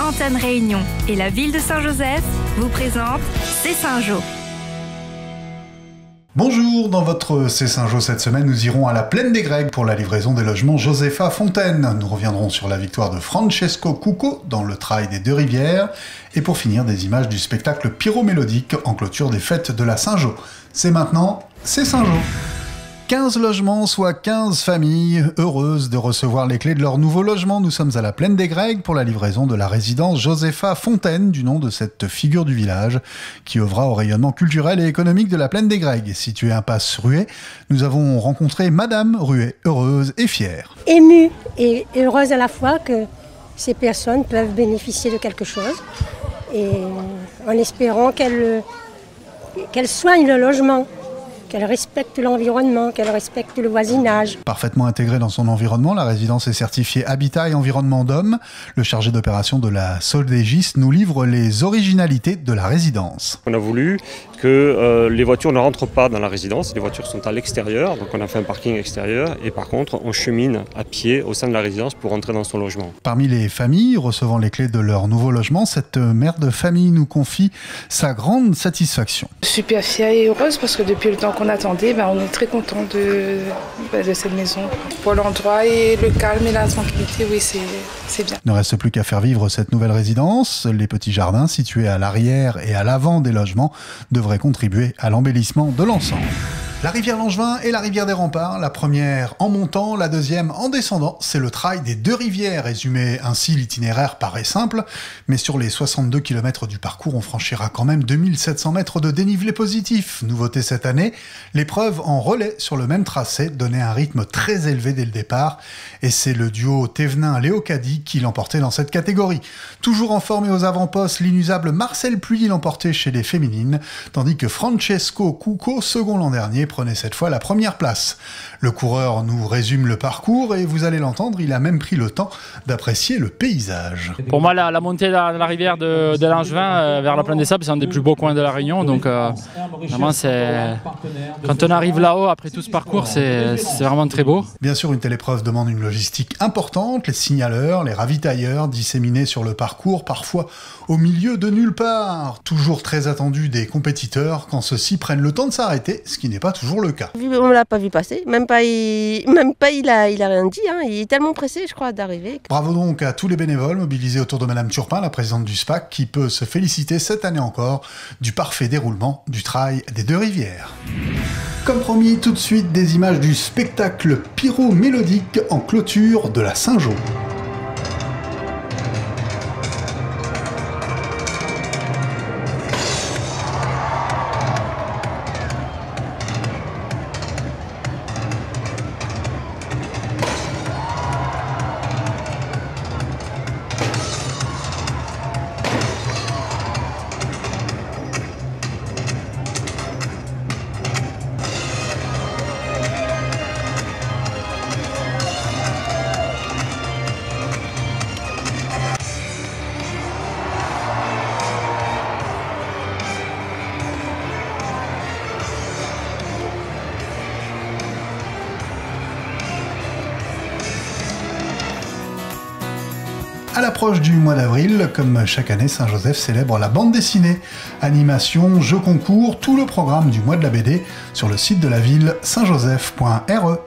Antenne Réunion et la ville de Saint-Joseph vous présentent C'est Saint-Jo. Bonjour, dans votre C'est Saint-Jo cette semaine, nous irons à la Plaine des Grecs pour la livraison des logements Josepha Fontaine. Nous reviendrons sur la victoire de Francesco Cucco dans le trail des Deux-Rivières et pour finir des images du spectacle pyromélodique en clôture des fêtes de la Saint-Jo. C'est maintenant, C'est Saint-Jo. 15 logements, soit 15 familles heureuses de recevoir les clés de leur nouveau logement. Nous sommes à la Plaine des Grecs pour la livraison de la résidence Josepha Fontaine, du nom de cette figure du village, qui œuvra au rayonnement culturel et économique de la Plaine des Grecs. Située impasse Ruet, nous avons rencontré Madame Ruet, heureuse et fière. Émue et heureuse à la fois que ces personnes peuvent bénéficier de quelque chose, et en espérant qu'elles soignent le logement, qu'elle respecte l'environnement, qu'elle respecte le voisinage. Parfaitement intégrée dans son environnement, la résidence est certifiée Habitat et Environnement d'Homme. Le chargé d'opération de la Soldégis nous livre les originalités de la résidence. On a voulu que les voitures ne rentrent pas dans la résidence, les voitures sont à l'extérieur, donc on a fait un parking extérieur et par contre on chemine à pied au sein de la résidence pour rentrer dans son logement. Parmi les familles recevant les clés de leur nouveau logement, cette mère de famille nous confie sa grande satisfaction. Super fière et heureuse parce que depuis le temps qu'on attendait, on est très content de cette maison. Pour l'endroit et le calme et la tranquillité, oui, c'est bien. Il ne reste plus qu'à faire vivre cette nouvelle résidence. Les petits jardins situés à l'arrière et à l'avant des logements devraient contribuer à l'embellissement de l'ensemble. La rivière Langevin et la rivière des Remparts, la première en montant, la deuxième en descendant. C'est le trail des Deux-Rivières. Résumé ainsi, l'itinéraire paraît simple, mais sur les 62 km du parcours, on franchira quand même 2700 mètres de dénivelé positif. Nouveauté cette année, l'épreuve en relais sur le même tracé donnait un rythme très élevé dès le départ, et c'est le duo Thévenin-Léocadie qui l'emportait dans cette catégorie. Toujours en forme et aux avant-postes, l'inusable Marcel Puy l'emportait chez les féminines, tandis que Francesco Cucco, second l'an dernier, prenait cette fois la première place. Le coureur nous résume le parcours et vous allez l'entendre, il a même pris le temps d'apprécier le paysage. Pour moi, la montée de la rivière de Langevin vers la Plaine des Sables, c'est un des plus beaux coins de la Réunion. Donc vraiment, quand on arrive là-haut, après tout ce parcours, c'est vraiment très beau. Bien sûr, une telle épreuve demande une logistique importante, les signaleurs, les ravitailleurs disséminés sur le parcours, parfois au milieu de nulle part. Toujours très attendu des compétiteurs quand ceux-ci prennent le temps de s'arrêter, ce qui n'est pas toujours le cas. On ne l'a pas vu passer, même pas il a rien dit, hein. Il est tellement pressé, je crois, d'arriver. Bravo donc à tous les bénévoles mobilisés autour de Madame Turpin, la présidente du SPAC, qui peut se féliciter cette année encore du parfait déroulement du trail des Deux-Rivières. Comme promis, tout de suite des images du spectacle pyromélodique en clôture de la Saint-Jo. À l'approche du mois d'avril, comme chaque année, Saint-Joseph célèbre la bande dessinée. Animation, jeux concours, tout le programme du mois de la BD sur le site de la ville saintjoseph.re.